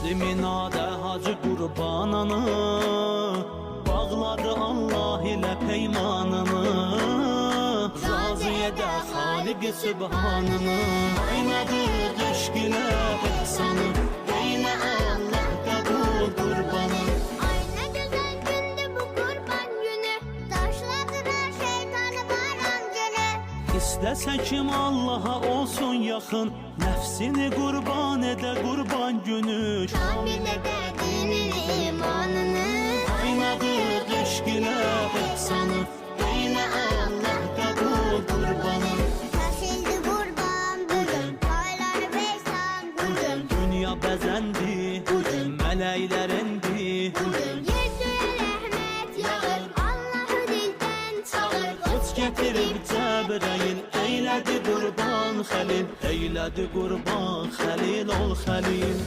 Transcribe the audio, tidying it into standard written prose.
Gəldi minadə Hacı Qurbanını, bağladı Allah ilə peymanını, razı edə Xaliq-i Sübhanını. Aynadı eşq ilə ihsanı, eylə Allah qəbul qurbanı. Ay ne güzel gündü bu kurban günü, taşladılar şeytanı bayram günü. İstəsə kim Allaha olsun yaxın, nəfsini qurban edə qurban günü. Kamil ede dinini imanını. Aynadı eşq ilə ihsanı, eylə Allah qəbul qurbanı. Kesildi kurban bugün, payları beysan bugün. Dünya bəzəndi, mələklər endi. Yeryüzüne rahmet yağır, Allah'ı dilden çağır. Qıç gətirib Cəbrəyil, eylədi qurban Xəlil, eylədi qurban Xəlil ol Xəlil.